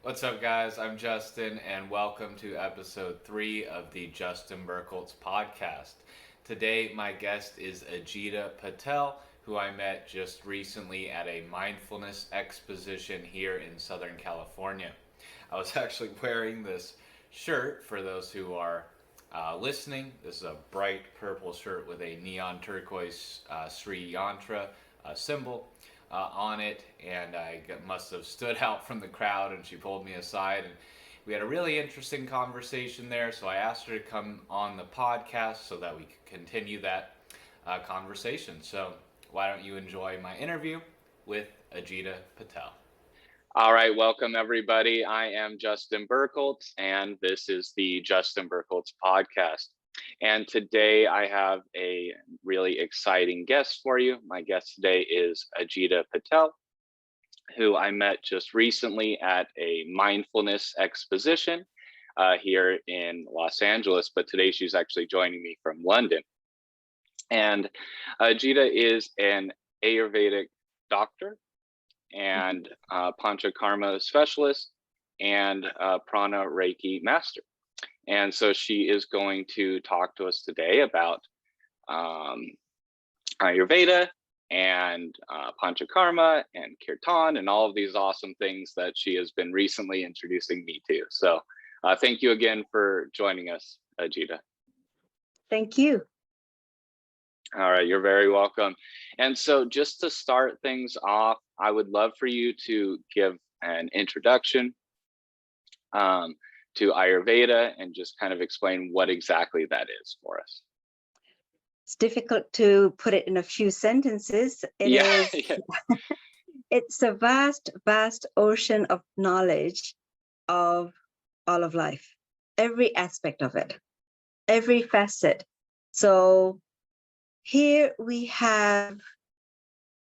What's up, guys? I'm Justin, and welcome to episode 3 of the Justin Birkholz podcast. Today, my guest is Ajita Patel, who I met just recently at a mindfulness exposition here in Southern California. I was actually wearing this shirt for those who are listening. This is a bright purple shirt with a neon turquoise Sri Yantra symbol on it, and must have stood out from the crowd, and she pulled me aside, and we had a really interesting conversation there. So I asked her to come on the podcast so that we could continue that conversation. So why don't you enjoy my interview with Ajita Patel? All right, welcome everybody. I am Justin Birkholz, and this is the Justin Birkholz podcast. And today I have a really exciting guest for you. My guest today is Ajita Patel, who I met just recently at a mindfulness exposition here in Los Angeles, but today she's actually joining me from London. And Ajita is an Ayurvedic doctor and Panchakarma Specialist and Prana Reiki Master. And so she is going to talk to us today about Ayurveda and Panchakarma and kirtan and all of these awesome things that she has been recently introducing me to. So thank you again for joining us, Ajita. Thank you. All right, you're very welcome. And so just to start things off, I would love for you to give an introduction to Ayurveda and just kind of explain what exactly that is for us. It's difficult to put it in a few sentences. It's a vast, vast ocean of knowledge of all of life, every aspect of it, every facet. So here we have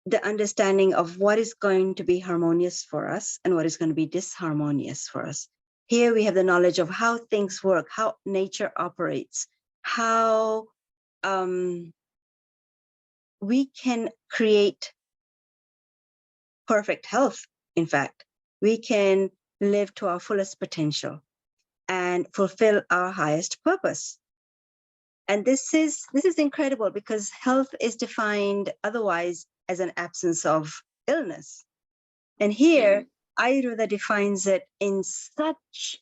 the understanding of what is going to be harmonious for us and what is going to be disharmonious for us. Here we have the knowledge of how things work, how nature operates, how we can create perfect health. In fact, we can live to our fullest potential and fulfill our highest purpose. And this is incredible because health is defined otherwise as an absence of illness. And here, Ayurveda defines it in such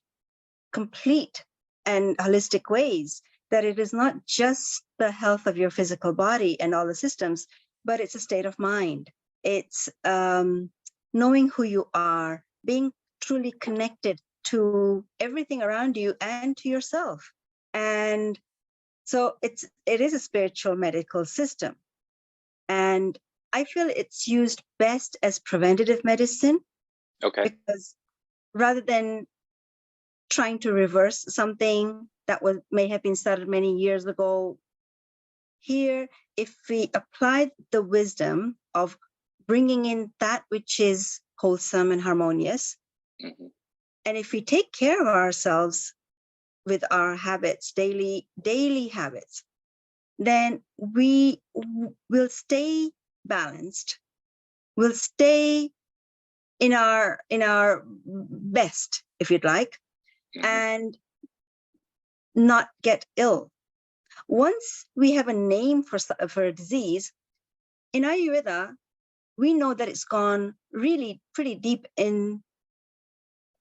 complete and holistic ways that it is not just the health of your physical body and all the systems, but it's a state of mind. It's knowing who you are, being truly connected to everything around you and to yourself. And so it is a spiritual medical system. And I feel it's used best as preventative medicine. Okay. Because rather than trying to reverse something that may have been started many years ago, here, if we apply the wisdom of bringing in that which is wholesome and harmonious, and if we take care of ourselves with our habits, daily habits, then we will stay balanced, we'll stay in our best, if you'd like, and not get ill. Once we have a name for a disease, in Ayurveda, we know that it's gone really pretty deep in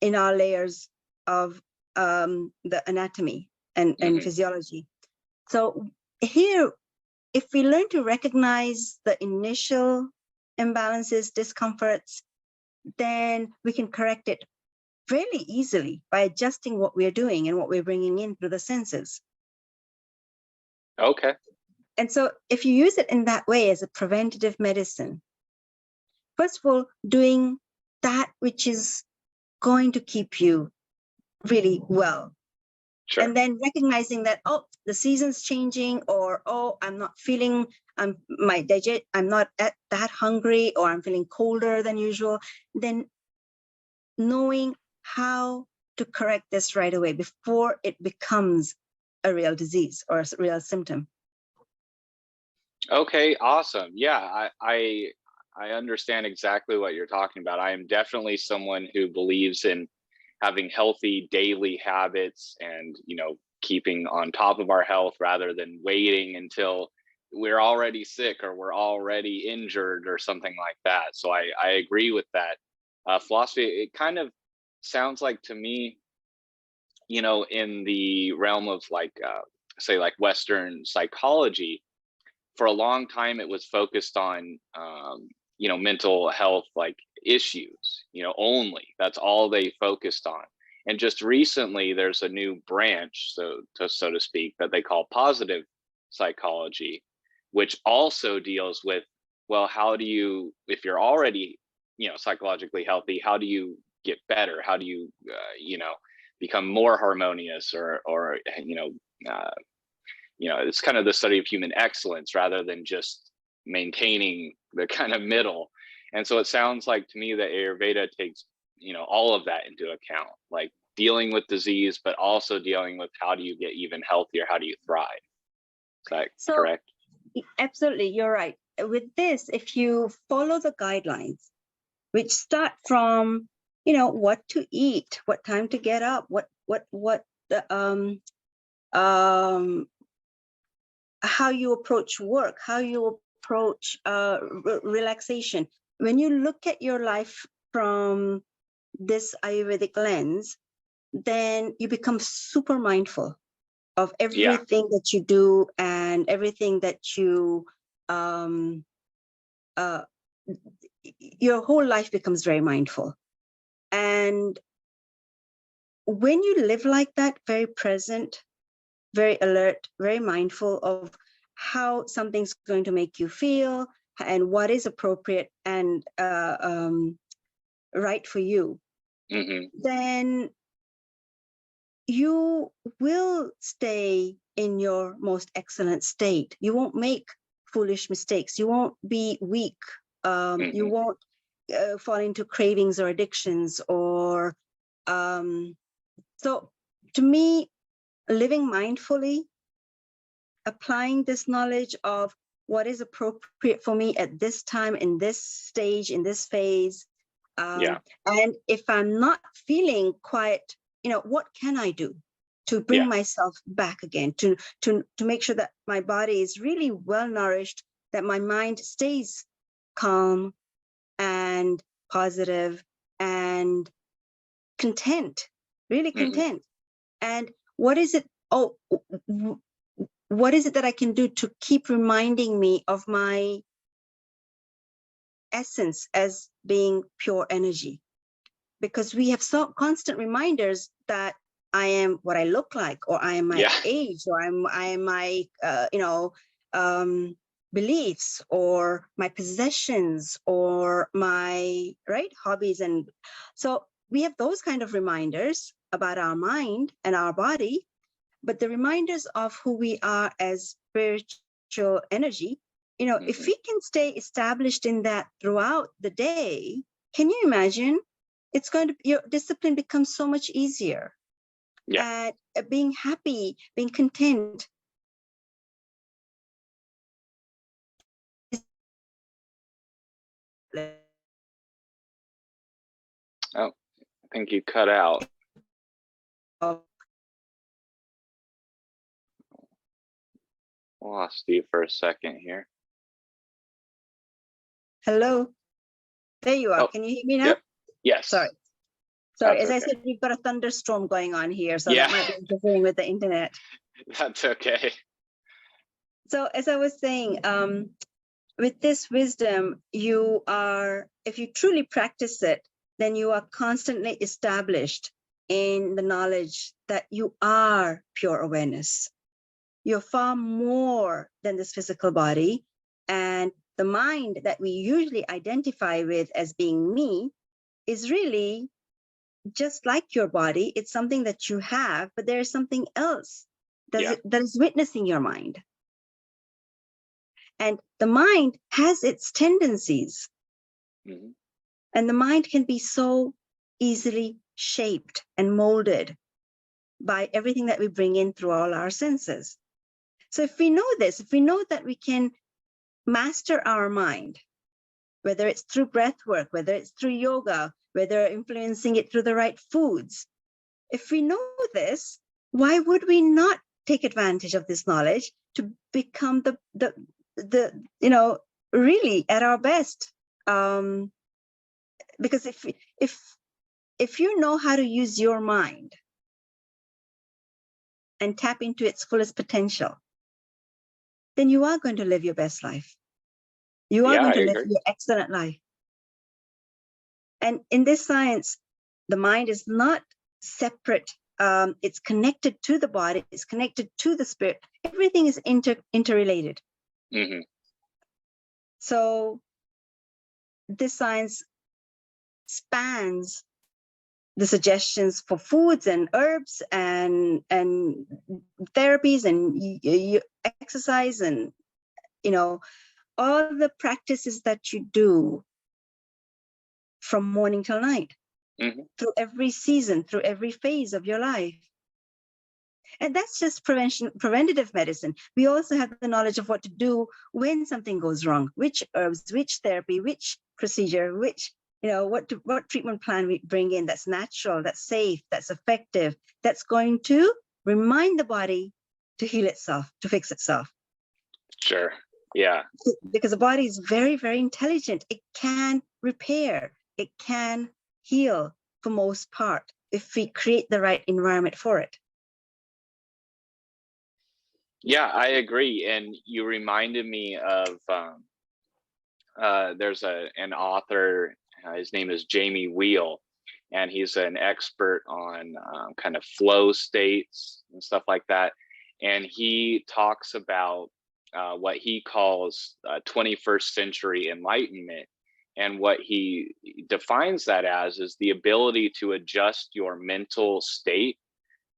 our layers of the anatomy and physiology. So here, if we learn to recognize the initial imbalances, discomforts, then we can correct it fairly easily by adjusting what we're doing and what we're bringing in through the senses. Okay. And so if you use it in that way as a preventative medicine, first of all, doing that which is going to keep you really well. Sure. And then recognizing that, oh, the season's changing, or, oh, I'm not feeling, I'm not that hungry, or I'm feeling colder than usual. Then knowing how to correct this right away before it becomes a real disease or a real symptom. Okay, awesome. Yeah, I understand exactly what you're talking about. I am definitely someone who believes in having healthy daily habits and, you know, keeping on top of our health rather than waiting until we're already sick or we're already injured or something like that. So I agree with that philosophy. It kind of sounds like to me, you know, in the realm of like, say like Western psychology, for a long time it was focused on, you know, mental health like issues, you know, only. That's all they focused on. And just recently there's a new branch, so to speak, that they call positive psychology, which also deals with, well, how do you, if you're already, you know, psychologically healthy, how do you get better? How do you, you know, become more harmonious, or it's kind of the study of human excellence rather than just maintaining the kind of middle. And so it sounds like to me that Ayurveda takes, you know, all of that into account, like dealing with disease, but also dealing with how do you get even healthier? How do you thrive? Is that correct? Absolutely, you're right. With this, if you follow the guidelines, which start from, you know, what to eat, what time to get up, how you approach work, how you approach relaxation. When you look at your life from this Ayurvedic lens, then you become super mindful of everything that you do and everything that you, your whole life becomes very mindful. And when you live like that, very present, very alert, very mindful of how something's going to make you feel and what is appropriate and right for you, then you will stay in your most excellent state. You won't make foolish mistakes. You won't be weak. You won't fall into cravings or addictions or so to me, living mindfully, applying this knowledge of what is appropriate for me at this time, in this stage, in this phase. And if I'm not feeling quite, you know, what can I do to bring myself back again, to make sure that my body is really well nourished, that my mind stays calm and positive and content, really content. And what is it? What is it that I can do to keep reminding me of my essence as being pure energy? Because we have so constant reminders that I am what I look like, or I am my age, or I am my beliefs, or my possessions, or my hobbies. And so we have those kind of reminders about our mind and our body. But the reminders of who we are as spiritual energy, you know, if we can stay established in that throughout the day, can you imagine? It's going to, your discipline becomes so much easier. At being happy, being content. Oh, I think you cut out. Lost you for a second here. Hello, there you are. Can you hear me now? Yes. Sorry. As I said, we've got a thunderstorm going on here, so that might be interfering with the internet. That's okay. So as I was saying, with this wisdom, you are, if you truly practice it, then you are constantly established in the knowledge that you are pure awareness. You're far more than this physical body. And the mind that we usually identify with as being me is really just like your body. It's something that you have, but there is something else that is witnessing your mind. And the mind has its tendencies. And the mind can be so easily shaped and molded by everything that we bring in through all our senses. So if we know this, if we know that we can master our mind, whether it's through breath work, whether it's through yoga, whether influencing it through the right foods. If we know this, why would we not take advantage of this knowledge to become the really at our best? Because if you know how to use your mind and tap into its fullest potential, then you are going to live your best life. You are going to live your excellent life. And in this science, the mind is not separate. It's connected to the body. It's connected to the spirit. Everything is interrelated. Mm-hmm. So this science spans the suggestions for foods and herbs and therapies and exercise and all the practices that you do from morning till night, mm-hmm. through every season, through every phase of your life. And that's just preventative medicine. We also have the knowledge of what to do when something goes wrong, which herbs, which therapy, which procedure, which, what treatment plan we bring in that's natural, that's safe, that's effective, that's going to remind the body to heal itself, to fix itself. Sure. Yeah. Because the body is very, very intelligent. It can repair, it can heal for most part if we create the right environment for it. Yeah, I agree. And you reminded me of there's an author, his name is Jamie Wheel, and he's an expert on kind of flow states and stuff like that. And he talks about what he calls 21st century enlightenment. And what he defines that as is the ability to adjust your mental state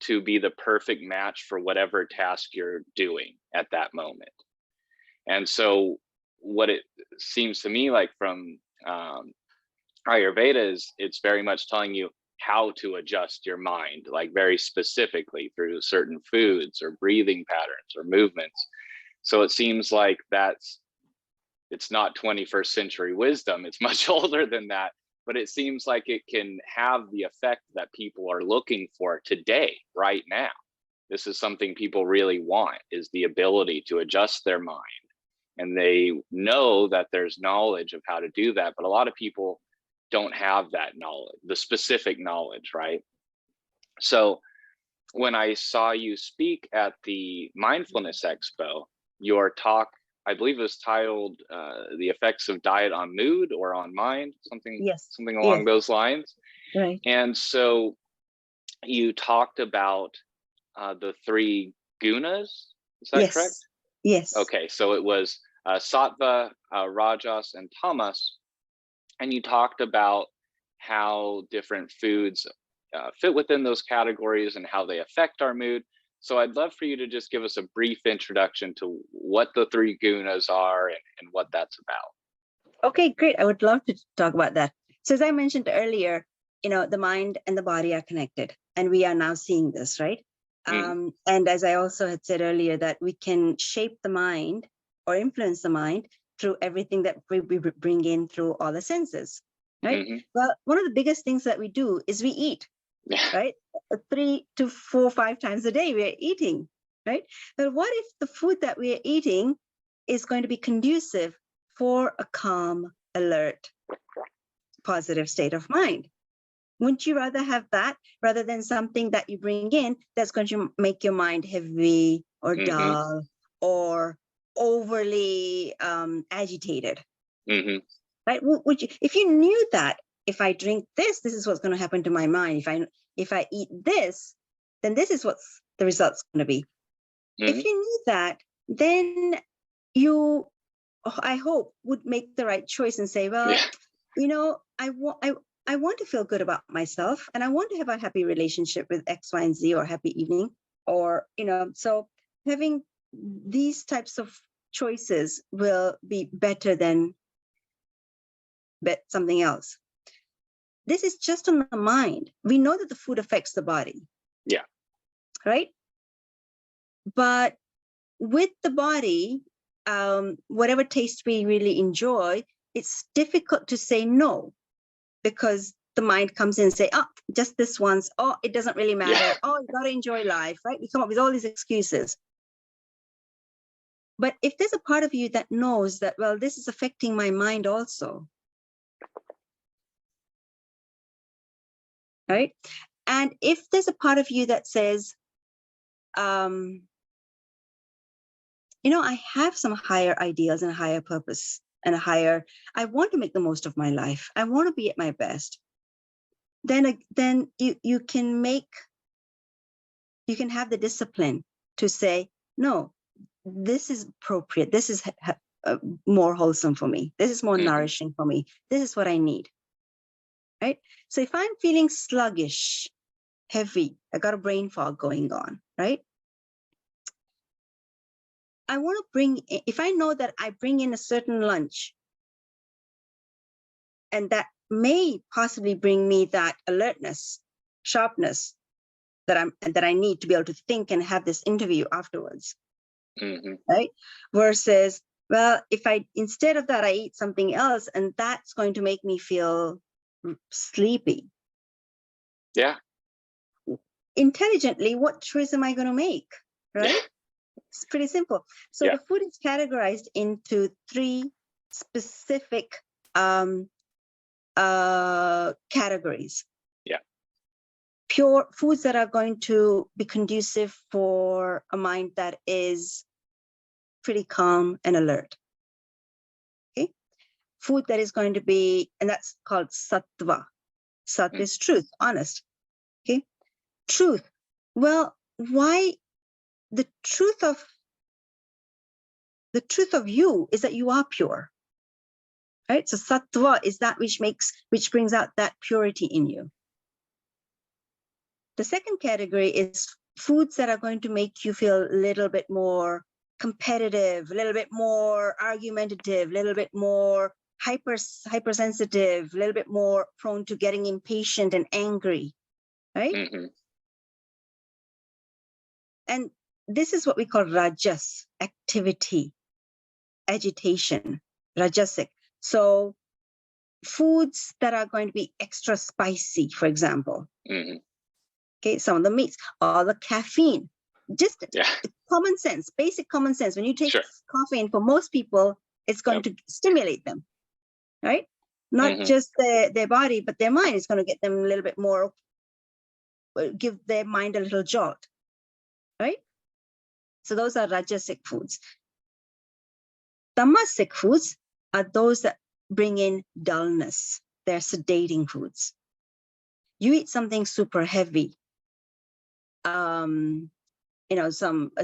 to be the perfect match for whatever task you're doing at that moment. And so what it seems to me like from Ayurveda is it's very much telling you how to adjust your mind, like very specifically through certain foods or breathing patterns or movements. So it seems like it's not 21st century wisdom, it's much older than that, but it seems like it can have the effect that people are looking for today, right now. This is something people really want, is the ability to adjust their mind. And they know that there's knowledge of how to do that, but a lot of people don't have that knowledge, the specific knowledge, right? So when I saw you speak at the Mindfulness Expo, your talk, I believe it was titled The Effects of Diet on Mood or on Mind, something along those lines. Right. And so you talked about the three gunas, is that correct? Yes. Okay, so it was sattva, rajas, and tamas. And you talked about how different foods fit within those categories and how they affect our mood. So I'd love for you to just give us a brief introduction to what the three gunas are and what that's about. Okay, great. I would love to talk about that. So as I mentioned earlier, the mind and the body are connected, and we are now seeing this, right? And as I also had said earlier, that we can shape the mind or influence the mind through everything that we bring in through all the senses, right? Mm-hmm. Well, one of the biggest things that we do is we eat. Right? 3 to 4, 5 times a day we are eating, right? But what if the food that we are eating is going to be conducive for a calm, alert, positive state of mind? Wouldn't you rather have that rather than something that you bring in that's going to make your mind heavy or dull or overly agitated? Right? Would you, if you knew that if I drink this, this is what's going to happen to my mind. If I eat this, then this is what's the result's going to be. If you knew that, then you, I hope, would make the right choice and say, well, I want to feel good about myself, and I want to have a happy relationship with X, Y, and Z, or happy evening, or so having these types of choices will be better than something else. This is just on the mind. We know that the food affects the body. Yeah. Right? But with the body, whatever taste we really enjoy it's difficult to say no, because the mind comes in and say, oh, just this once. Oh, it doesn't really matter. Yeah. Oh, you got to enjoy life, right? We come up with all these excuses. But if there's a part of you that knows that, well, this is affecting my mind also, right? And if there's a part of you that says, I have some higher ideals and a higher purpose and I want to make the most of my life. I want to be at my best. Then you can have the discipline to say, no, this is appropriate. This is more wholesome for me. This is more nourishing for me. This is what I need, right? So if I'm feeling sluggish, heavy, I got a brain fog going on, right? I want to if I know that I bring in a certain lunch, and that may possibly bring me that alertness, sharpness that I need to be able to think and have this interview afterwards, right? Versus, well, if instead of that, I eat something else, and that's going to make me feel sleepy. Yeah. Intelligently, what choice am I going to make, right? Yeah. It's pretty simple. So the food is categorized into 3 specific categories. Yeah. Pure foods that are going to be conducive for a mind that is pretty calm and alert. Okay. Food that is going to be, and that's called sattva. Sat is truth, honest. Okay. Truth. Well, why? The truth of you is that you are pure, right? So sattva is that which brings out that purity in you. The second category is foods that are going to make you feel a little bit more competitive, a little bit more argumentative, a little bit more hypersensitive, a little bit more prone to getting impatient and angry, right? And this is what we call rajas, activity, agitation, rajasic. So foods that are going to be extra spicy, for example. Okay, some of the meats, all the caffeine, just common sense, basic common sense. When you take caffeine, for most people, it's going to stimulate them, right? Not just their body, but their mind is going to get them a little bit more, give their mind a little jolt, right? So those are rajasic foods. Tamasic foods are those that bring in dullness. They're sedating foods. You eat something super heavy, a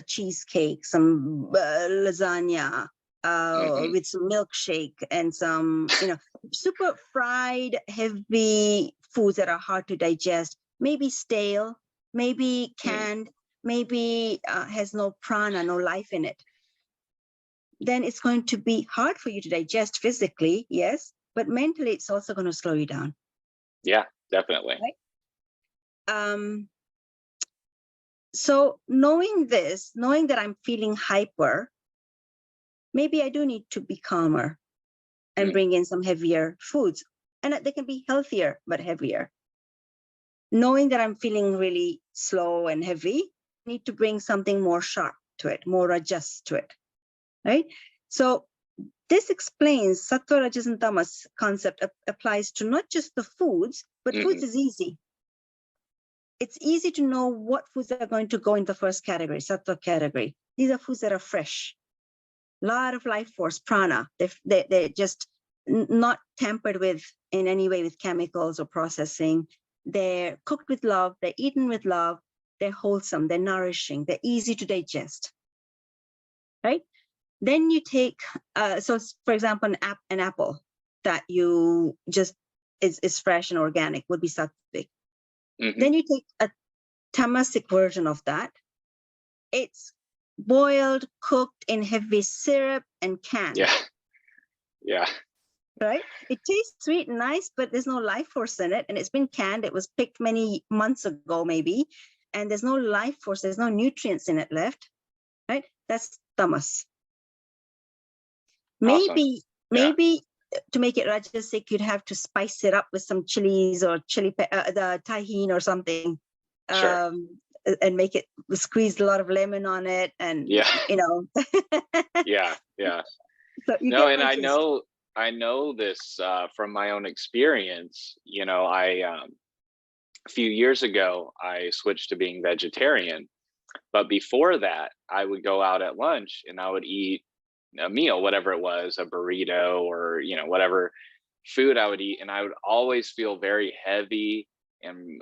cheesecake, some lasagna, with some milkshake and some, super fried, heavy foods that are hard to digest, maybe stale, maybe canned, maybe has no prana, no life in it. Then it's going to be hard for you to digest physically, yes, but mentally it's also going to slow you down. Yeah, definitely. Right? So knowing that I'm feeling hyper, maybe I do need to be calmer and bring in some heavier foods. And they can be healthier, but heavier. Knowing that I'm feeling really slow and heavy, I need to bring something more sharp to it, more rajas to it. Right? So this explains sattva, rajas, and tamas concept applies to not just the foods, but foods is easy. It's easy to know what foods are going to go in the first category, sattva category. These are foods that are fresh. A lot of life force, prana. They're just not tampered with in any way with chemicals or processing. They're cooked with love. They're eaten with love. They're wholesome. They're nourishing. They're easy to digest. Right? Then you take, so for example, an apple that you just is fresh and organic would be sattvic. Then you take a tamasic version of that. It's boiled, cooked in heavy syrup and canned. Yeah. Right? It tastes sweet and nice, but there's no life force in it. And it's been canned. It was picked many months ago, maybe. And there's no life force. There's no nutrients in it left. Right? That's tamas. Maybe to make it rajasic, you'd have to spice it up with some chilies or the tahine or something, Sure. and make it, squeeze a lot of lemon on it, and Yeah. Yeah. So you No, get and my I gist. know this from my own experience. I a few years ago I switched to being vegetarian, but before that I would go out at lunch and I would eat a meal, whatever it was, a burrito or whatever food I would eat, and I would always feel very heavy, and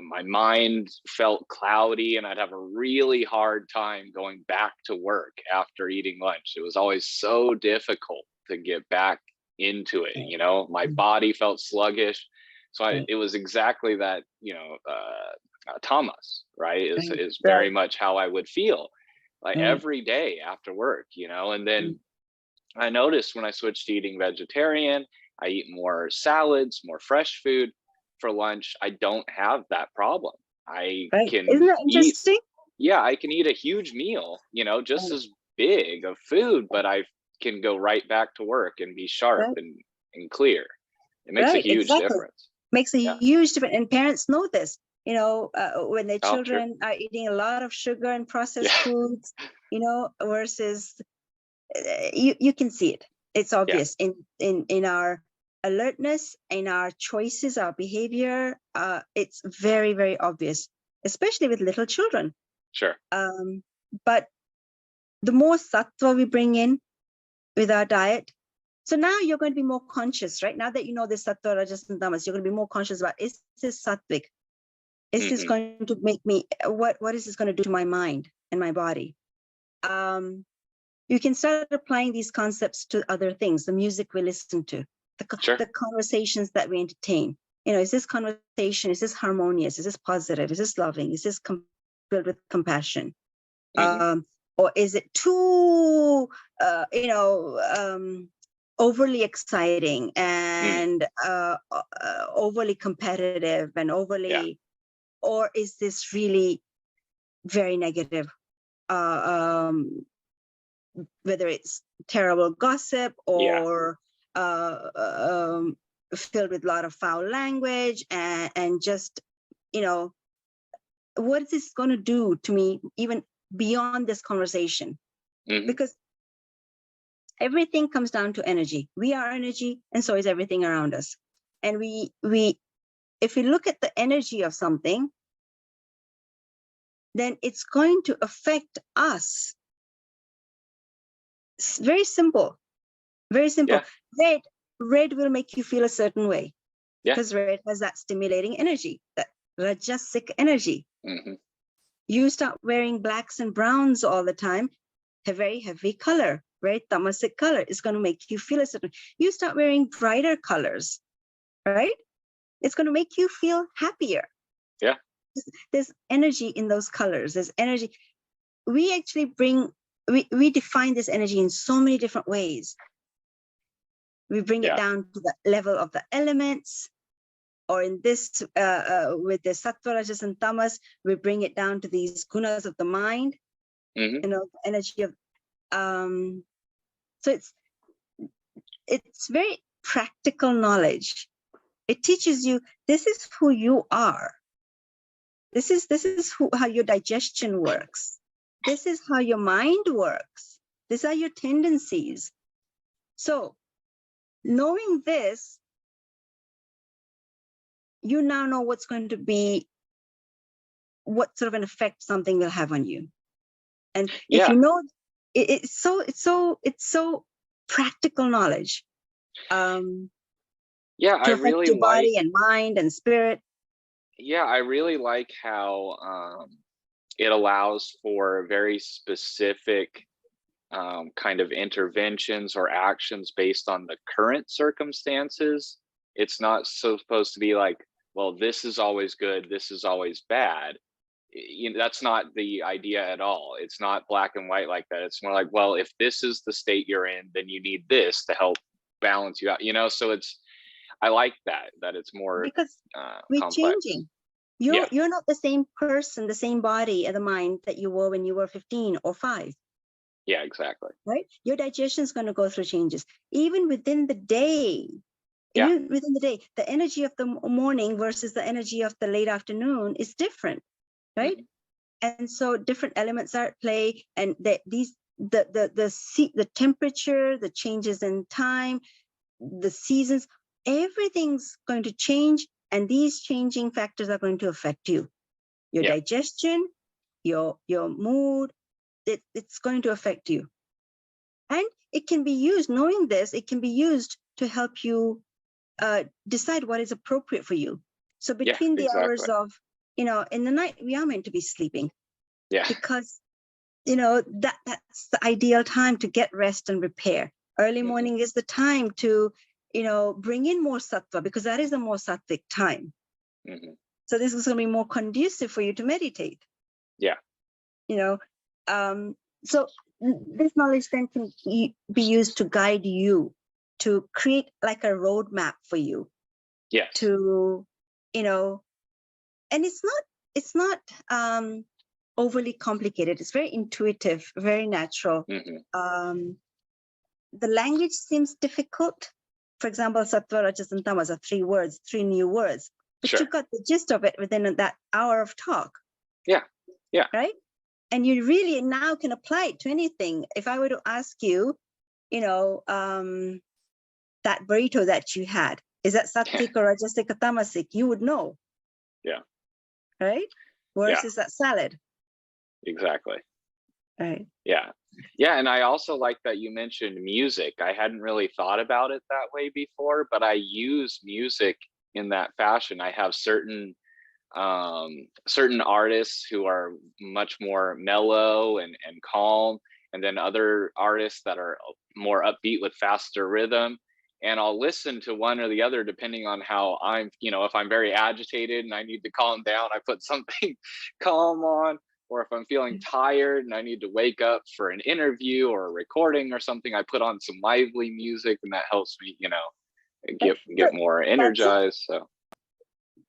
my mind felt cloudy, and I'd have a really hard time going back to work after eating lunch. It was always so difficult to get back into it. My body felt sluggish. So it was exactly that, tamas, right? Is very much how I would feel like every day after work, and then I noticed when I switched to eating vegetarian, I eat more salads, more fresh food for lunch. I don't have that problem. I can Isn't that eat, interesting? I can eat a huge meal, just as big of food, but I can go right back to work and be sharp and clear. It makes a huge difference. Makes a huge difference. And parents know this, when their Oh, children are eating a lot of sugar and processed foods, versus you can see it. It's obvious in our alertness, in our choices, our behavior. It's very, very obvious, especially with little children. Sure. But the more sattva we bring in with our diet, so now you're going to be more conscious, right? Now that you know this sattva, rajas, and tamas, you're going to be more conscious about, is this sattvic? Is this going to make me, what is this going to do to my mind and my body? You can start applying these concepts to other things, the music we listen to, the conversations that we entertain. Is this conversation, is this harmonious? Is this positive? Is this loving? Is this filled with compassion? Or is it too, overly exciting and overly competitive and overly, or is this really very negative? Whether it's terrible gossip or filled with a lot of foul language and just, what is this going to do to me even beyond this conversation? Because everything comes down to energy. We are energy, and so is everything around us. And we if we look at the energy of something, then it's going to affect us. It's very simple. Very simple. Red will make you feel a certain way because red has that stimulating energy, that rajasic energy. You start wearing blacks and browns all the time, a very heavy color, very tamasic color. It's going to make you feel a certain. You start wearing brighter colors, right? It's going to make you feel happier. Yeah. There's energy in those colors. There's energy. We actually we define this energy in so many different ways. We bring it down to the level of the elements, or in this, with the sattva, rajas, and tamas, we bring it down to these gunas of the mind, energy of, so it's very practical knowledge. It teaches you, this is who you are. This is how your digestion works. This is how your mind works. These are your tendencies. So knowing this, you now know what's going to be, what sort of an effect something will have on you. And if you know, it's so practical knowledge. I to really your like body and mind and spirit. I really like how it allows for very specific kind of interventions or actions based on the current circumstances. It's not supposed to be like, well, this is always good, this is always bad. That's not the idea at all. It's not black and white like that. It's more like, well, if this is the state you're in, then you need this to help balance you out. So I like that it's more because we're complex. changing. You're not the same person, the same body and the mind that you were when you were 15 or 5. Yeah, exactly. right? Your digestion is going to go through changes. Even within the day, the energy of the morning versus the energy of the late afternoon is different, right? And so different elements are at play, and the temperature, the changes in time, the seasons, everything's going to change, and these changing factors are going to affect you. Your digestion, your mood, it's going to affect you. And it can be used, knowing this, it can be used to help you decide what is appropriate for you. So between the hours of, in the night, we are meant to be sleeping. Yeah. Because, that's the ideal time to get rest and repair. Early morning is the time to, bring in more sattva, because that is the more sattvic time. So this is going to be more conducive for you to meditate. Yeah. So this knowledge then can be used to guide you, to create like a roadmap for you. Yes. To, and it's not overly complicated. It's very intuitive, very natural. The language seems difficult. For example, sattva, rajas, and tamas are 3 words, 3 new words. But you got the gist of it within that hour of talk. Yeah. Yeah. Right? And you really now can apply it to anything. If I were to ask you, that burrito that you had, is that sattvic or rajasic or tamasic? You would know. Yeah. Right? Versus that salad. Exactly. Right. Yeah. Yeah. And I also like that you mentioned music. I hadn't really thought about it that way before, but I use music in that fashion. I have certain artists who are much more mellow and calm, and then other artists that are more upbeat with faster rhythm. And I'll listen to one or the other depending on how I'm, if I'm very agitated and I need to calm down, I put something calm on. Or if I'm feeling tired and I need to wake up for an interview or a recording or something, I put on some lively music, and that helps me, get more energized. So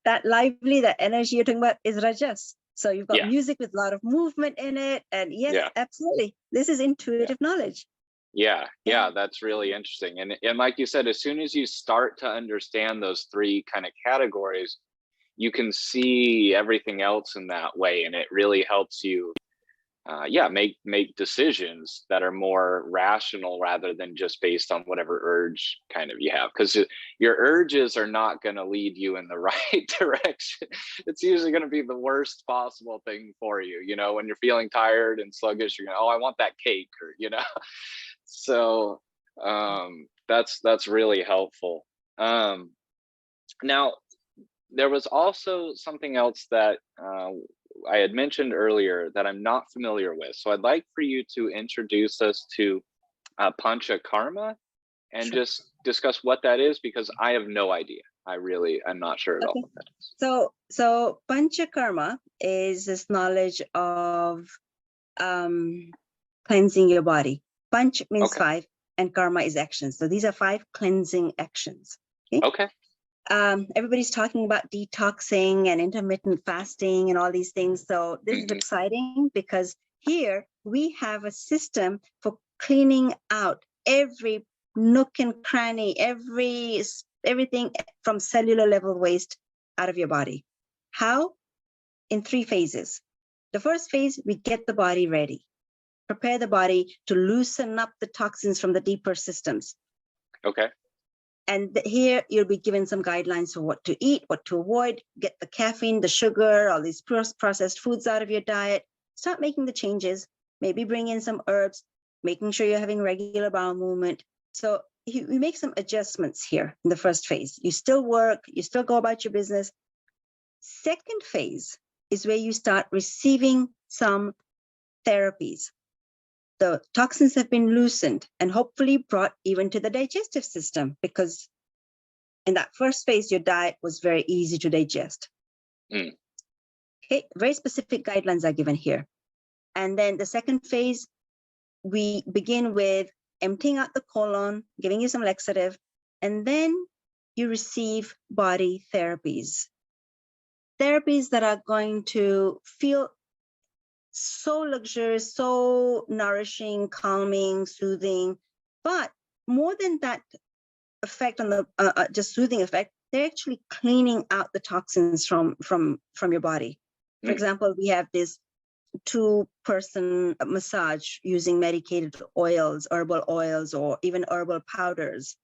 that lively, that energy you're talking about is rajas. So you've got music with a lot of movement in it. And yes, absolutely. This is intuitive knowledge. Yeah, that's really interesting. And like you said, as soon as you start to understand those 3 kind of categories, you can see everything else in that way, and it really helps you make decisions that are more rational rather than just based on whatever urge kind of you have, because your urges are not going to lead you in the right direction. It's usually going to be the worst possible thing for you. When you're feeling tired and sluggish, you're going, I want that cake, or so that's really helpful. Now, there was also something else that I had mentioned earlier that I'm not familiar with. So I'd like for you to introduce us to Panchakarma and just discuss what that is, because I have no idea. I'm not sure at all what that is. So Panchakarma is this knowledge of cleansing your body. Panch means 5 and karma is action. So these are 5 cleansing actions. Okay. Everybody's talking about detoxing and intermittent fasting and all these things. So this is exciting, because here we have a system for cleaning out every nook and cranny, everything from cellular level waste out of your body. How? In 3 phases. The first phase, we get the body ready, prepare the body to loosen up the toxins from the deeper systems. Okay. And here you'll be given some guidelines for what to eat, what to avoid, get the caffeine, the sugar, all these processed foods out of your diet. Start making the changes, maybe bring in some herbs, making sure you're having regular bowel movement. So we make some adjustments here in the first phase. You still work, you still go about your business. Second phase is where you start receiving some therapies. The toxins have been loosened and hopefully brought even to the digestive system, because in that first phase, your diet was very easy to digest. Okay, very specific guidelines are given here. And then the second phase, we begin with emptying out the colon, giving you some laxative, and then you receive body therapies. Therapies that are going to feel so luxurious, so nourishing, calming, soothing. But more than that effect on the just soothing effect, they're actually cleaning out the toxins from your body. For example, we have this 2-person massage using medicated oils, herbal oils, or even herbal powders.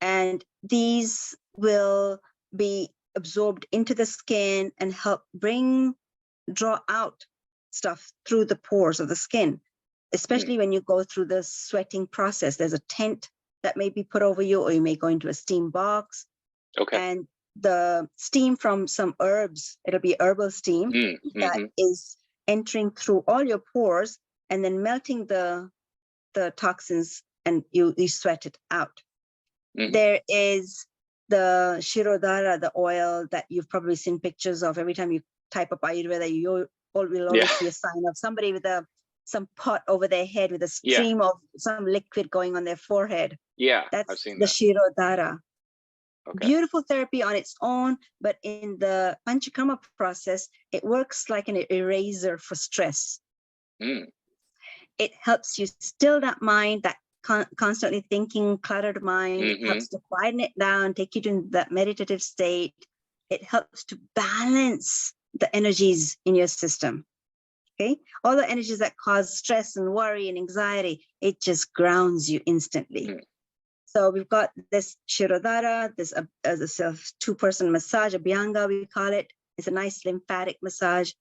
And these will be absorbed into the skin and help draw out stuff through the pores of the skin, especially when you go through the sweating process. There's a tent that may be put over you, or you may go into a steam box. Okay. And the steam from some herbs, it'll be herbal steam that is entering through all your pores and then melting the toxins, and you sweat it out. There is the Shirodhara, the oil that you've probably seen pictures of. Every time you type up Ayurveda, you will always see a sign of somebody with some pot over their head with a stream of some liquid going on their forehead. Yeah, that's I've seen the that. Shirodhara. Okay. Beautiful therapy on its own, but in the Panchakarma process, it works like an eraser for stress. It helps you still that mind, that constantly thinking, cluttered mind. It helps to quieten it down, take you to that meditative state. It helps to balance the energies in your system. Okay, all the energies that cause stress and worry and anxiety, it just grounds you instantly. So we've got this Shirodhara, this 2-person massage, Abhyanga we call it. It's a nice lymphatic massage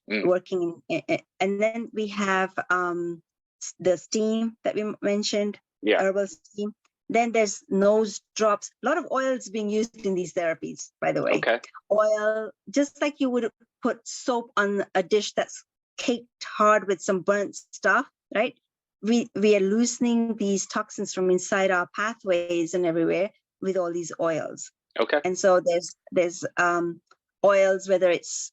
working. And then we have the steam that we mentioned, herbal steam. Then there's nose drops. A lot of oils being used in these therapies, by the way. Okay. Oil, just like you would put soap on a dish that's caked hard with some burnt stuff, right? We are loosening these toxins from inside our pathways and everywhere with all these oils. Okay. And so there's oils, whether it's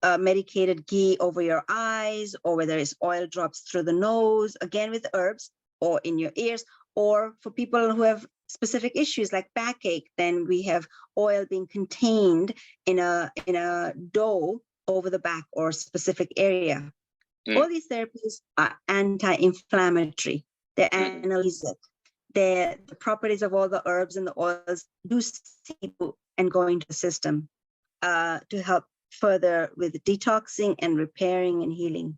medicated ghee over your eyes, or whether it's oil drops through the nose, again with herbs, or in your ears, or for people who have specific issues like backache, then we have oil being contained in a dough over the back or specific area. All these therapies are anti-inflammatory. They're analgesic. The properties of all the herbs and the oils do seep and go into the system to help further with detoxing and repairing and healing.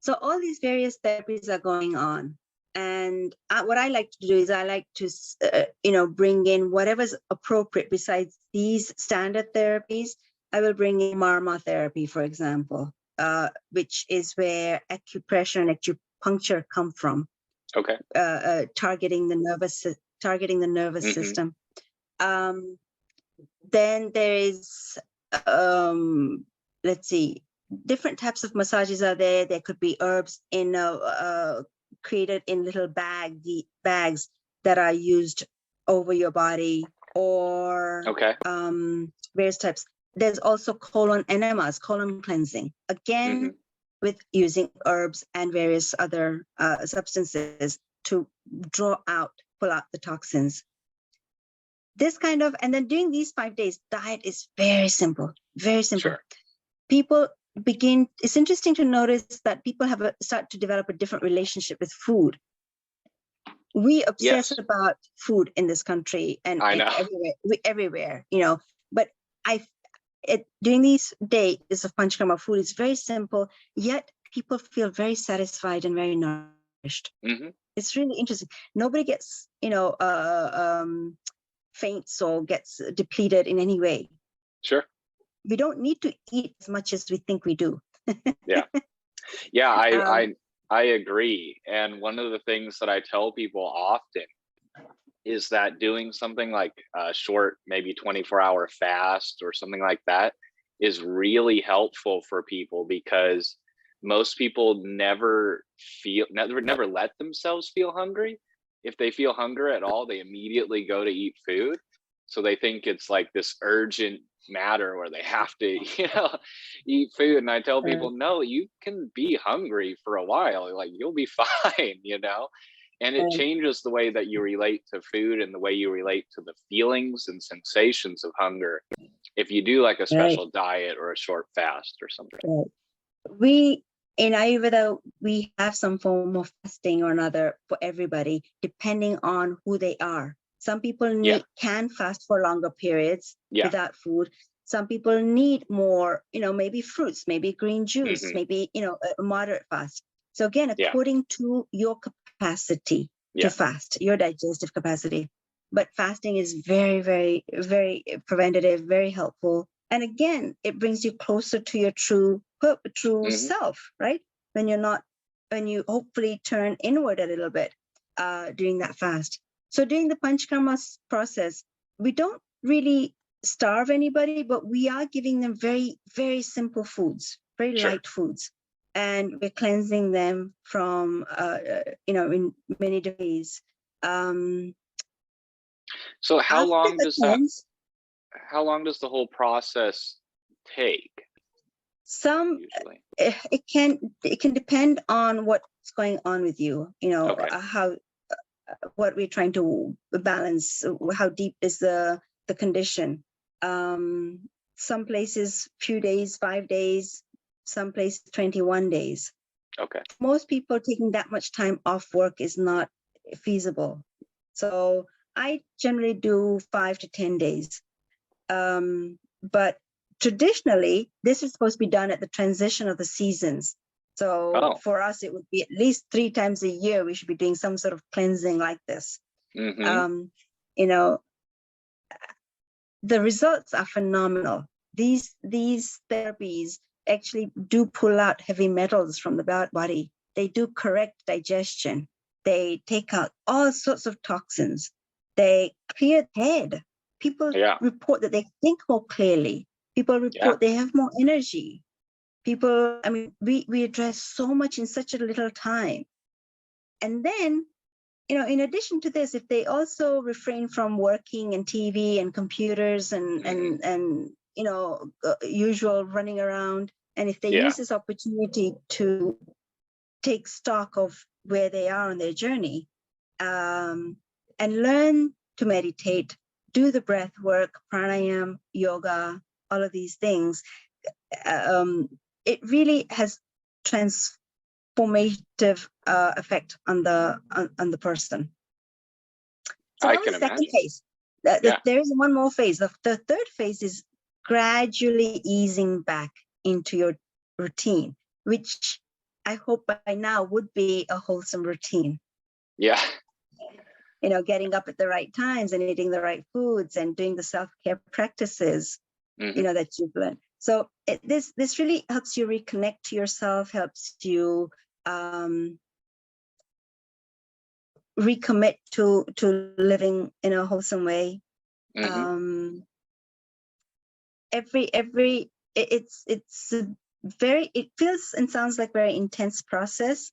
So all these various therapies are going on. And what I like to do is I like to, bring in whatever's appropriate besides these standard therapies. I will bring in marma therapy, for example. Which is where acupressure and acupuncture come from. Okay. Targeting the nervous system. Then there is, let's see, different types of massages are there. There could be herbs created in little bags that are used over your body, or various types. There's also colon enemas, colon cleansing, again, with using herbs and various other substances to pull out the toxins. This kind of, and then during these 5 days, diet is very simple, very simple. Sure. People it's interesting to notice that people start to develop a different relationship with food. We obsess about food in this country and everywhere, but during these days of Panchakarma, food is very simple, yet people feel very satisfied and very nourished. It's really interesting. Nobody gets, faints or gets depleted in any way. Sure. We don't need to eat as much as we think we do. I agree. And one of the things that I tell people often is that doing something like a short, maybe 24-hour fast or something like that is really helpful for people, because most people never let themselves feel hungry. If they feel hunger at all, they immediately go to eat food. So they think it's like this urgent matter where they have to, eat food. And I tell people, no, you can be hungry for a while. Like, you'll be fine, and it changes the way that you relate to food and the way you relate to the feelings and sensations of hunger if you do like a special diet or a short fast or something. we in Ayurveda, we have some form of fasting or another for everybody, depending on who they are. Some people can fast for longer periods without food. Some people need more, maybe fruits, maybe green juice, maybe, a moderate fast. So again, according to your capacity to fast, your digestive capacity. But fasting is very, very, very preventative, very helpful. And again, it brings you closer to your true self, right? When you hopefully turn inward a little bit during that fast. So during the Panchakarma process, we don't really starve anybody, but we are giving them very, very simple foods, very light foods. And we're cleansing them from, in many ways. So how long does the whole process take? Usually? It can depend on what's going on with you, what we're trying to balance, how deep is the condition. Some places few days, 5 days, some places 21 days. Okay. Most people taking that much time off work is not feasible. So I generally do 5 to 10 days. But traditionally, this is supposed to be done at the transition of the seasons. So for us, it would be at least 3 times a year, we should be doing some sort of cleansing like this. The results are phenomenal. These therapies actually do pull out heavy metals from the body. They do correct digestion. They take out all sorts of toxins. They clear the head. People report that they think more clearly. People report they have more energy. People, we address so much in such a little time. And then, in addition to this, if they also refrain from working and TV and computers and usual running around, and if they use this opportunity to take stock of where they are on their journey, and learn to meditate, do the breath work, pranayam, yoga, all of these things, it really has transformative effect on the person. So that was the second phase. There is one more phase. The third phase is gradually easing back into your routine, which I hope by now would be a wholesome routine. Yeah. Getting up at the right times and eating the right foods and doing the self-care practices, that you've learned. So this really helps you reconnect to yourself, helps you recommit to living in a wholesome way. It feels and sounds like very intense process,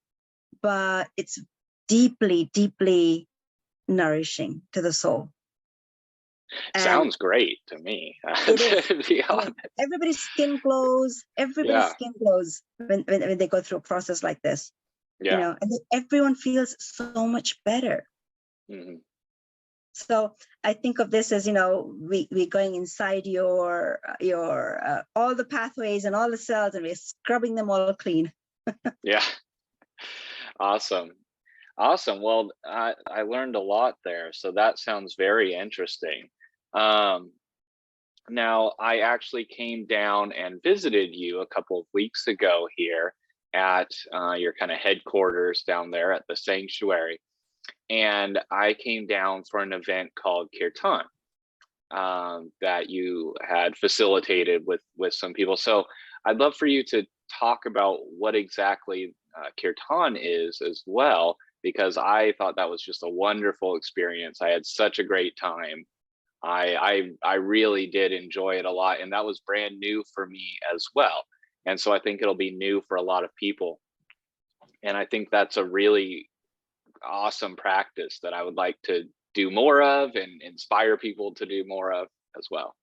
but it's deeply, deeply nourishing to the soul. Sounds great to me. To be honest. Everybody's skin glows. Everybody's skin glows when they go through a process like this. And then everyone feels so much better. So I think of this as, we're going inside your all the pathways and all the cells, and we're scrubbing them all clean. Awesome. Well, I learned a lot there. So that sounds very interesting. Now, I actually came down and visited you a couple of weeks ago here at your kind of headquarters down there at the sanctuary. And I came down for an event called Kirtan that you had facilitated with some people. So I'd love for you to talk about what exactly Kirtan is as well, because I thought that was just a wonderful experience. I had such a great time. I really did enjoy it a lot, and that was brand new for me as well. And so I think it'll be new for a lot of people. And I think that's a really awesome practice that I would like to do more of and inspire people to do more of as well.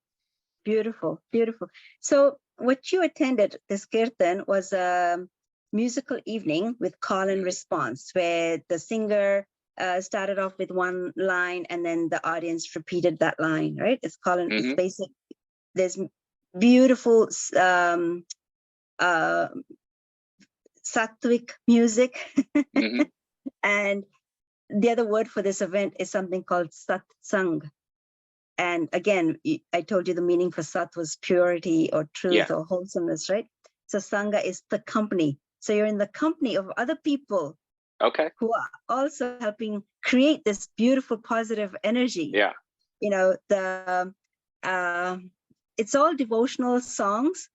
Beautiful, beautiful. So what you attended, this kirtan, was a musical evening with call and response, where the singer started off with one line and then the audience repeated that line, right? It's called, it's basic. There's beautiful sattvic music. Hmm. And the other word for this event is something called satsang. And again, I told you the meaning for sat was purity or truth Yeah. or wholesomeness, right? So sangha is the company. So you're in the company of other people Okay. who are also helping create this beautiful positive energy. Yeah. You know, it's all devotional songs.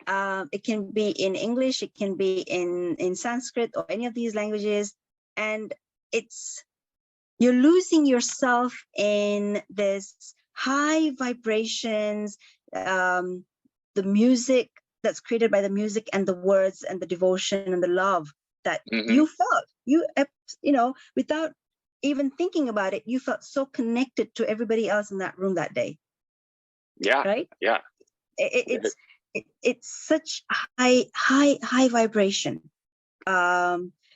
It can be in English, it can be in Sanskrit or any of these languages. And you're losing yourself in this high vibrations, the music that's created by the music and the words and the devotion and the love that Hmm. you felt. Without even thinking about it, you felt so connected to everybody else in that room that day. Yeah. Right? Yeah. It's such high vibration,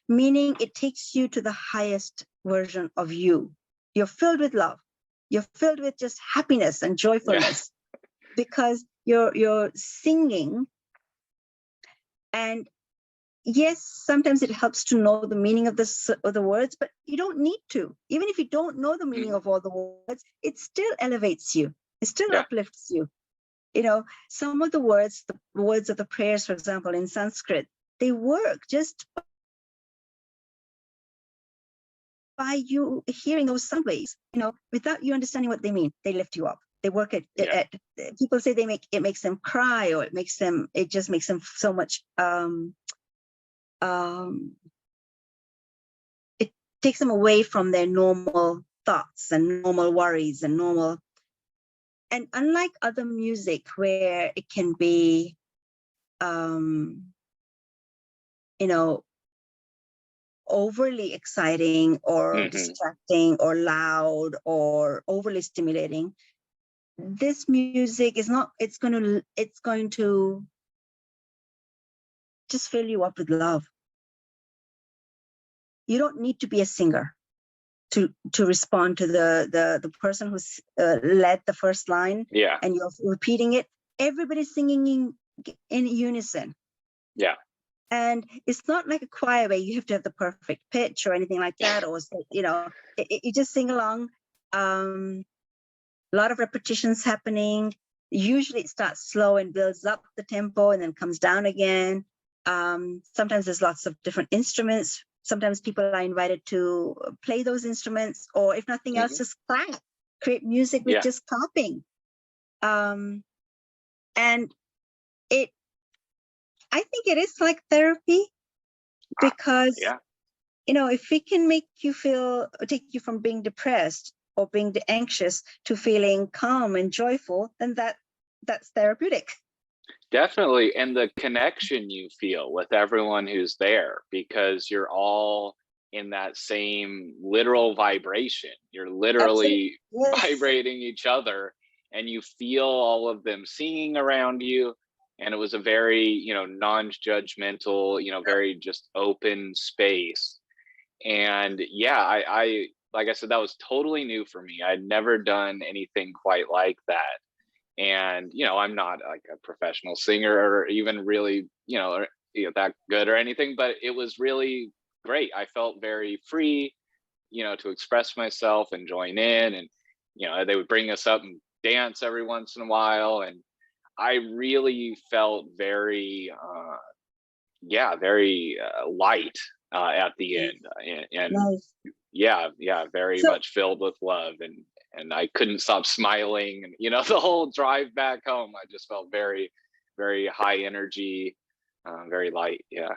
meaning it takes you to the highest version of you. You're filled with love. You're filled with just happiness and joyfulness because you're singing. And yes, sometimes it helps to know the meaning of the words, but you don't need to. Even if you don't know the meaning of all the words, it still elevates you. It still uplifts you. Some of the words of the prayers, for example, in Sanskrit, they work just by you hearing those sound waves, without you understanding what they mean. They lift you up. They work at people say it makes them cry, or it just makes them so much, it takes them away from their normal thoughts and normal worries and normal. And unlike other music where it can be, overly exciting or distracting or loud or overly stimulating, this music is not. It's going to just fill you up with love. You don't need to be a singer to respond to the person who's led the first line, and you're repeating it. Everybody's singing in unison. Yeah. And it's not like a choir where you have to have the perfect pitch or anything like that, or you just sing along. A lot of repetitions happening. Usually it starts slow and builds up the tempo and then comes down again. Sometimes there's lots of different instruments. Sometimes people are invited to play those instruments, or if nothing else, just clap, create music with just clapping. And I think it is like therapy, because, if it can make you take you from being depressed or being anxious to feeling calm and joyful, then that's therapeutic. Definitely. And the connection you feel with everyone who's there, because you're all in that same literal vibration. You're literally vibrating each other, and you feel all of them singing around you. And it was a very, non-judgmental, very just open space. And I like I said, that was totally new for me. I'd never done anything quite like that. And, I'm not like a professional singer or even really, that good or anything, but it was really great. I felt very free, to express myself and join in. And, they would bring us up and dance every once in a while. And I really felt very, very light at the end. And Nice. very much filled with love. And I couldn't stop smiling. And, the whole drive back home, I just felt very, very high energy, very light. Yeah.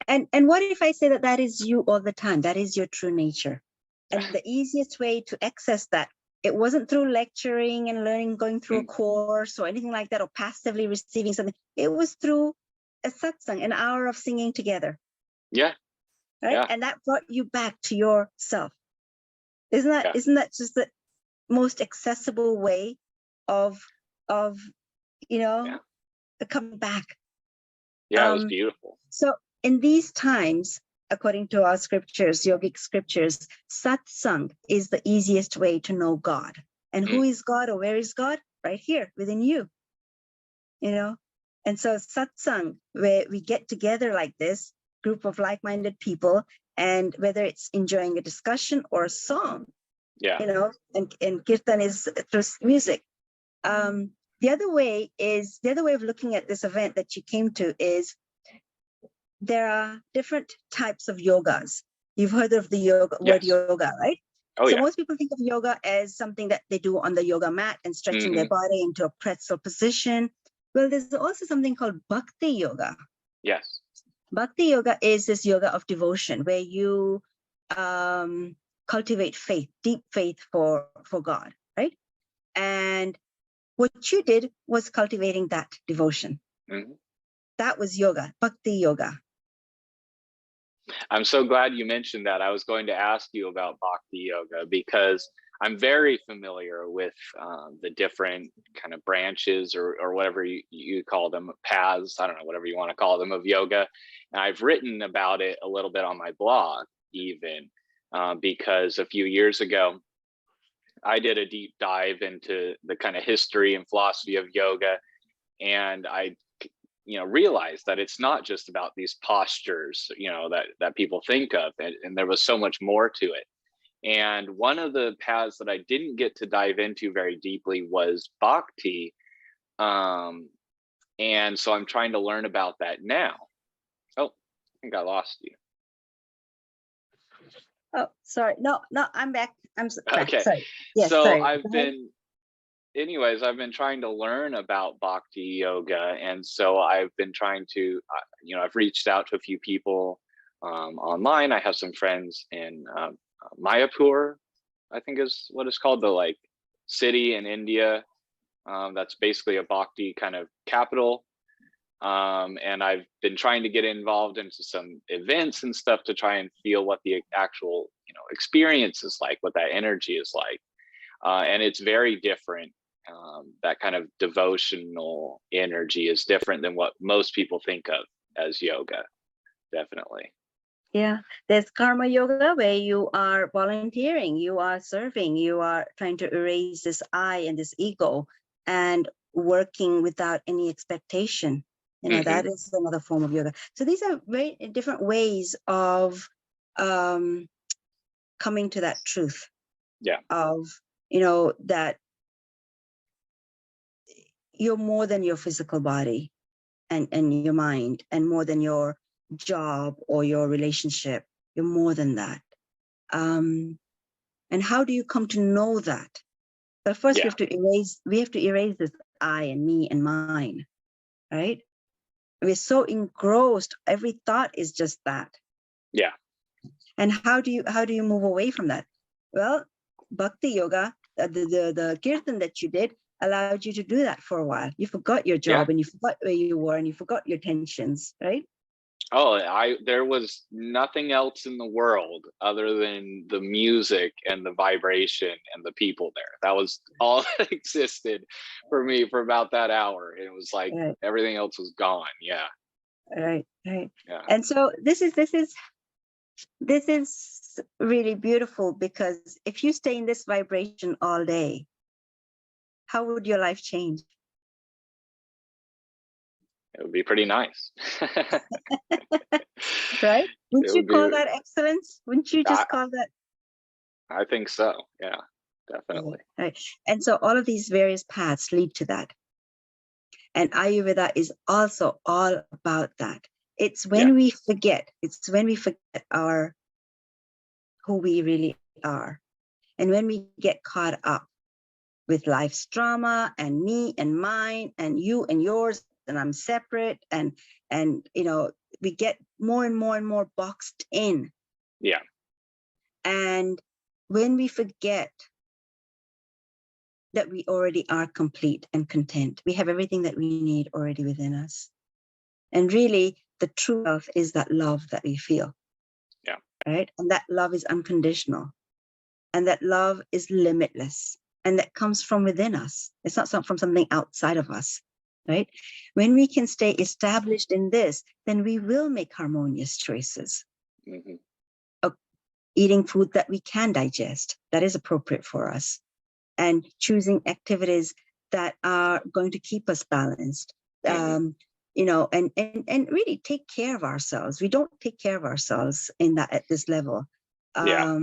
And what if I say that is you all the time? That is your true nature. And the easiest way to access that, it wasn't through lecturing and learning, going through a course or anything like that, or passively receiving something. It was through a satsang, an hour of singing together. Yeah. Right. Yeah. And that brought you back to yourself. Isn't that just the most accessible way of coming back? Yeah, it was beautiful. So in these times, according to our scriptures, yogic scriptures, satsang is the easiest way to know God. And who is God, or where is God? Right here within you. And so satsang, where we get together like this, group of like-minded people, and whether it's enjoying a discussion or a song, Yeah. And kirtan is through music. The other way of looking at this event that you came to is there are different types of yogas. You've heard of the word yoga, right? Oh, so yeah. most people think of yoga as something that they do on the yoga mat and stretching their body into a pretzel position. Well, there's also something called bhakti yoga. Yes. Bhakti yoga is this yoga of devotion where you cultivate faith, deep faith for God, right? And what you did was cultivating that devotion. That was yoga, bhakti yoga. I'm so glad you mentioned that. I was going to ask you about bhakti yoga because I'm very familiar with the different kind of branches or whatever you call them, paths, I don't know, whatever you want to call them, of yoga. And I've written about it a little bit on my blog even because a few years ago, I did a deep dive into the kind of history and philosophy of yoga. And I realized that it's not just about these postures, that people think of, and there was so much more to it. And one of the paths that I didn't get to dive into very deeply was bhakti. And so I'm trying to learn about that now. Oh, I think I lost you. Oh, sorry. No, I'm back. I'm back. Okay. Sorry. Yes, so sorry. I've been trying to learn about bhakti yoga. And so I've been trying to, I've reached out to a few people online. I have some friends in Mayapur, I think is what it's called, the city in India. That's basically a bhakti kind of capital. And I've been trying to get involved into some events and stuff to try and feel what the actual, experience is like, what that energy is like. And it's very different. That kind of devotional energy is different than what most people think of as yoga, definitely. Yeah, there's karma yoga where you are volunteering, you are serving, you are trying to erase this I and this ego and working without any expectation. That is another form of yoga. So these are very different ways of coming to that truth. Yeah. Of, that you're more than your physical body and your mind, and more than your job or your relationship. You're more than that. And how do you come to know that? But first, we have to erase this I and me and mine, right? We're so engrossed, every thought is just that. Yeah. And how do you move away from that? Well, bhakti yoga, the kirtan that you did allowed you to do that for a while. You forgot your job and you forgot where you were and you forgot your tensions, right? Oh, there was nothing else in the world other than the music and the vibration and the people there. That was all that existed for me for about that hour. It was like everything else was gone. Yeah. Right. Yeah. And so this is really beautiful, because if you stay in this vibration all day, how would your life change? It would be pretty nice. Right? Wouldn't you call that excellence? Wouldn't you just call that? I think so. Yeah, definitely. Right. And so all of these various paths lead to that. And Ayurveda is also all about that. It's when we forget, who we really are. And when we get caught up with life's drama and me and mine and you and yours and I'm separate, and we get more and more and more boxed in. Yeah. And when we forget that we already are complete and content, we have everything that we need already within us. And really, the true love is that love that we feel. Yeah. Right? And that love is unconditional. And that love is limitless. And that comes from within us. It's not from something outside of us. Right? When we can stay established in this, then we will make harmonious choices. Of eating food that we can digest, that is appropriate for us, and choosing activities that are going to keep us balanced. and really take care of ourselves. We don't take care of ourselves at this level. Yeah.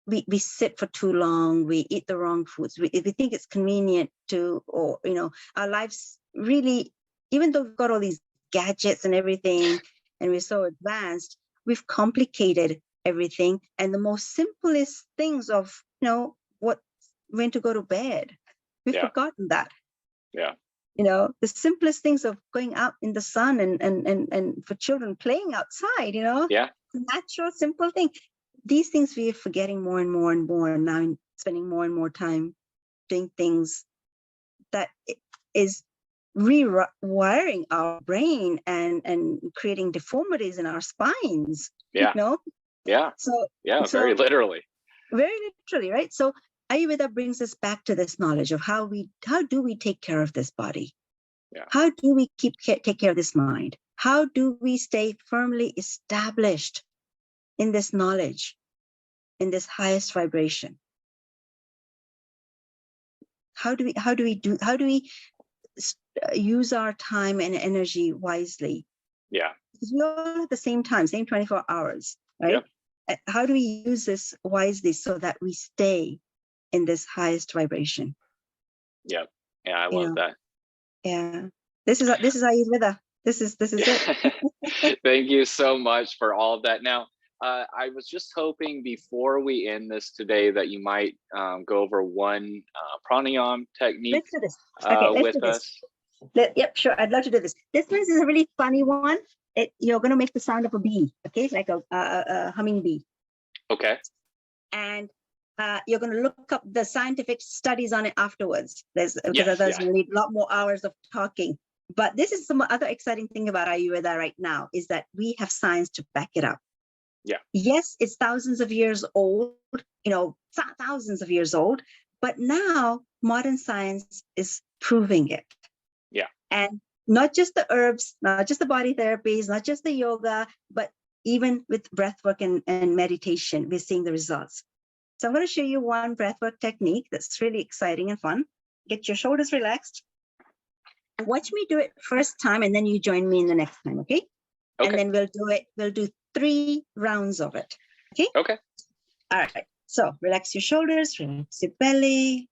We sit for too long. We eat the wrong foods. We think it's convenient or our lives really, even though we've got all these gadgets and everything, and we're so advanced, we've complicated everything. And the most simplest things of, when to go to bed, we've forgotten that. Yeah. The simplest things of going out in the sun and for children playing outside, Yeah. natural, simple thing. These things we are forgetting more and more and more, and now spending more and more time doing things that is rewiring our brain and creating deformities in our spines. Yeah. Yeah. So very literally. Very literally, right? So Ayurveda brings us back to this knowledge of how do we take care of this body? Yeah. How do we take care of this mind? How do we stay firmly established in this knowledge, in this highest vibration? How do we use our time and energy wisely? Yeah. Because we all have the same time, same 24 hours, right? Yep. How do we use this wisely so that we stay in this highest vibration? Yep. Yeah, I love that. Yeah. This is Ayurveda. This is it. Thank you so much for all of that. Now, I was just hoping before we end this today that you might go over one pranayam technique Let's do this. Okay, with us. Yep, sure. I'd love to do this. This one is a really funny one. You're going to make the sound of a bee, okay? Like a humming bee. Okay. And you're going to look up the scientific studies on it afterwards. Because we'll need a lot more hours of talking. But this is some other exciting thing about Ayurveda right now is that we have science to back it up. Yeah. Yes, it's thousands of years old, thousands of years old, but now modern science is proving it. Yeah. And not just the herbs, not just the body therapies, not just the yoga, but even with breathwork and meditation, we're seeing the results. So I'm going to show you one breathwork technique that's really exciting and fun. Get your shoulders relaxed. Watch me do it first time, and then you join me in the next time, okay? And then we'll do 3 rounds of it, okay? Okay. All right. So relax your shoulders, relax your belly,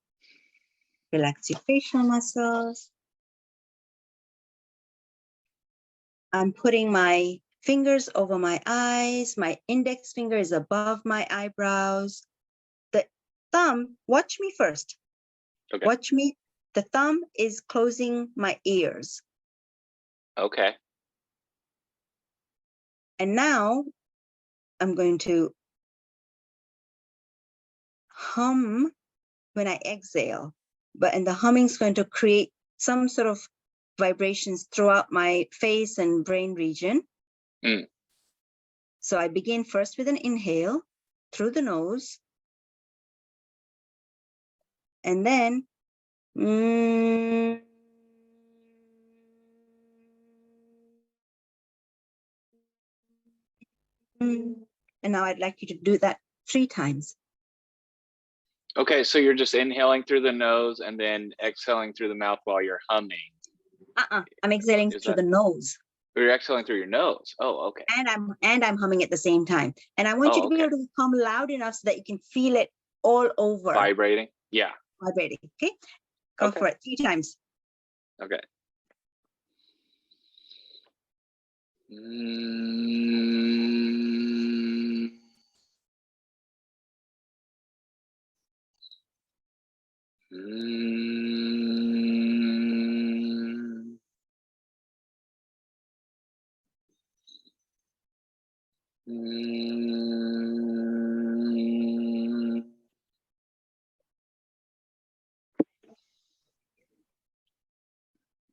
relax your facial muscles. I'm putting my fingers over my eyes. My index finger is above my eyebrows. The thumb, watch me first. Okay. Watch me. The thumb is closing my ears. Okay. And now I'm going to hum when I exhale, and the humming is going to create some sort of vibrations throughout my face and brain region. Mm. So I begin first with an inhale through the nose, and then and now I'd like you to do that 3 times. Okay, so you're just inhaling through the nose and then exhaling through the mouth while you're humming. I'm exhaling through the nose. You're exhaling through your nose. Oh, okay. And I'm humming at the same time. And I want you to be able to hum loud enough so that you can feel it all over. Vibrating? Yeah. Vibrating. Okay? Go for it 3 times. Okay.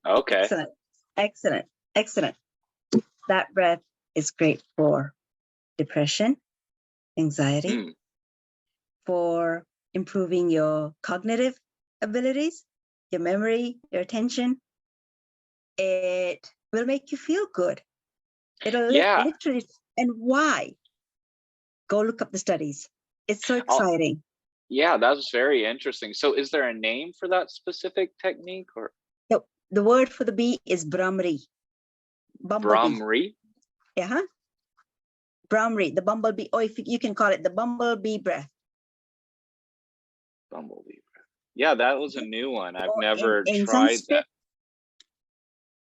Okay. Excellent. That breath is great for depression, anxiety, for improving your cognitive abilities, your memory, your attention. It will make you feel good. It'll literally, and why? Go look up the studies. It's so exciting. Yeah, that was very interesting. So is there a name for that specific technique or? No, the word for the bee is Brahmari. Bumblebee. Brahmari? Yeah. Brahmari, the bumblebee, or if you can call it the bumblebee breath. Bumblebee breath. Yeah, that was a new one. I've Or never in tried Sanskrit,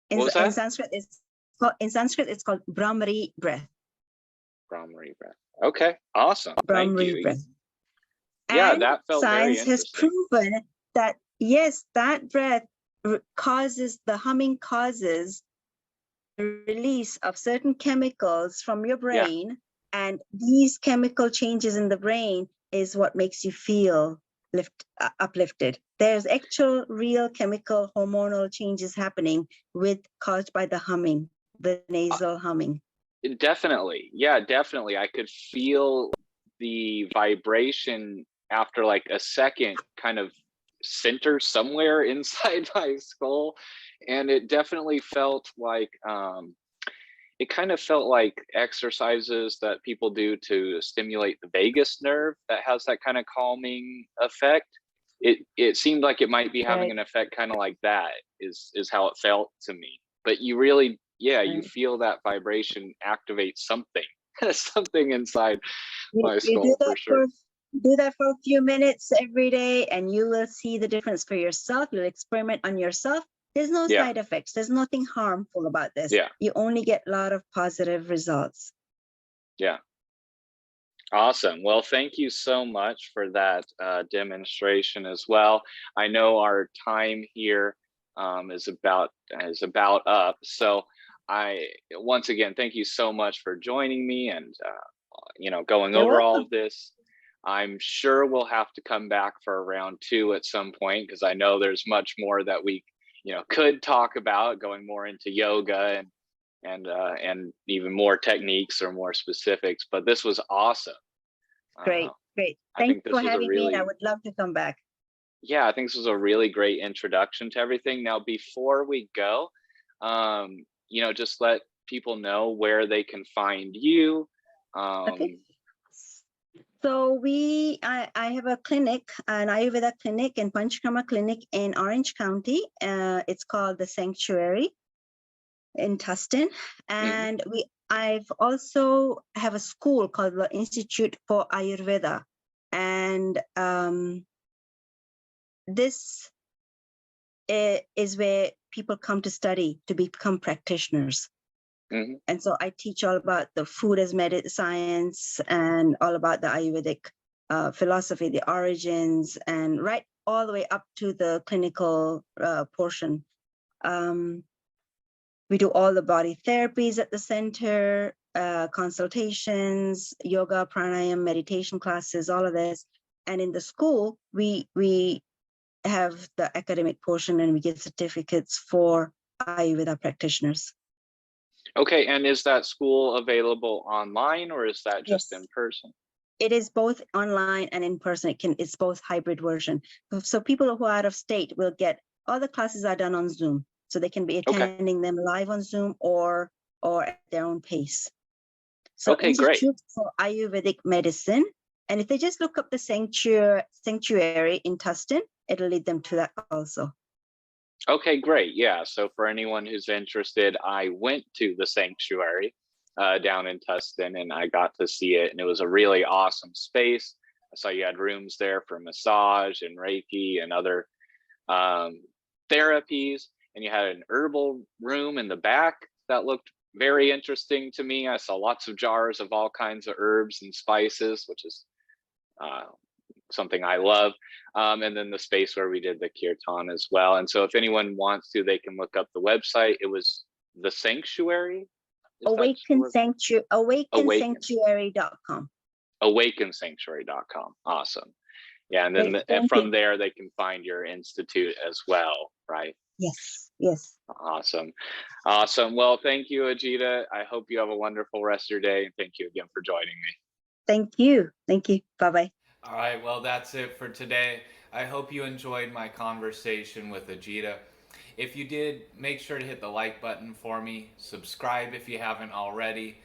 that. What was that? In Sanskrit, it's called Brahmari breath. Brahmari breath. Okay, awesome. Thank Brahmari you. breath. Yeah, And that felt very science has interesting. proven that, yes, that breath causes, the humming causes the release of certain chemicals from your brain. And these chemical changes in the brain is what makes you feel uplifted. There's actual real chemical hormonal changes happening caused by the humming, the nasal humming. Definitely. Yeah, definitely. I could feel the vibration after like a second kind of center somewhere inside my skull. And it definitely felt like, it kind of felt like exercises that people do to stimulate the vagus nerve that has that kind of calming effect. It seemed like it might be having an effect kind of like that is how it felt to me. But you really, you feel that vibration activate something, something inside my skull for sure. Do that for a few minutes every day and you will see the difference for yourself. You'll experiment on yourself. There's no side effects. There's nothing harmful about this. You only get a lot of positive results. Yeah. Awesome. Well, thank you so much for that demonstration as well. I know our time here is about up. So once again, thank you so much for joining me and going over all of this. I'm sure we'll have to come back for round 2 at some point because I know there's much more that we could talk about, going more into yoga and even more techniques or more specifics. But this was awesome. Great. Thanks for having me, and I would love to come back. Yeah, I think this was a really great introduction to everything. Now, before we go, just let people know where they can find you. Okay. So I have a clinic, an Ayurveda clinic and Panchakarma clinic in Orange County. It's called The Sanctuary in Tustin. And I've also have a school called the Institute for Ayurveda. And this is where people come to study to become practitioners. And so I teach all about the food as science and all about the Ayurvedic philosophy, the origins, and right all the way up to the clinical portion. We do all the body therapies at the center, consultations, yoga, pranayam, meditation classes, all of this. And in the school, we have the academic portion and we give certificates for Ayurveda practitioners. Okay, and is that school available online or is that just in person? It is both online and in person. It's both hybrid version. So people who are out of state will get, all the classes are done on Zoom. So they can be attending them live on Zoom or at their own pace. So Institute for Ayurvedic Medicine. And if they just look up the sanctuary in Tustin, it'll lead them to that also. Okay, great. Yeah. So for anyone who's interested, I went to the sanctuary down in Tustin and I got to see it. And it was a really awesome space. I saw you had rooms there for massage and Reiki and other therapies. And you had an herbal room in the back that looked very interesting to me. I saw lots of jars of all kinds of herbs and spices, which is something I love. And then the space where we did the kirtan as well. And so if anyone wants to, they can look up the website. It was the Sanctuary. Awakensanctuary.com. Awakensanctuary.com. Awesome. Yeah. And then from there, they can find your institute as well, right? Yes. Awesome. Well, thank you, Ajita. I hope you have a wonderful rest of your day. And thank you again for joining me. Thank you. Bye-bye. All right, well, that's it for today. I hope you enjoyed my conversation with Ajita. If you did, make sure to hit the like button for me. Subscribe if you haven't already.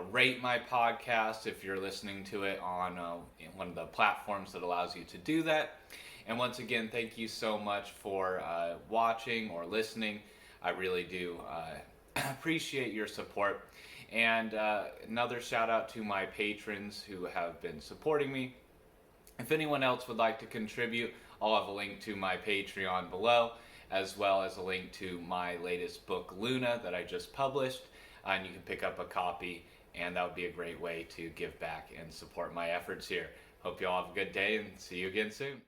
Rate my podcast if you're listening to it on one of the platforms that allows you to do that. And once again, thank you so much for watching or listening. I really do appreciate your support. And another shout out to my patrons who have been supporting me. If anyone else would like to contribute, I'll have a link to my Patreon below, as well as a link to my latest book, Luna, that I just published. And you can pick up a copy, and that would be a great way to give back and support my efforts here. Hope you all have a good day, and see you again soon.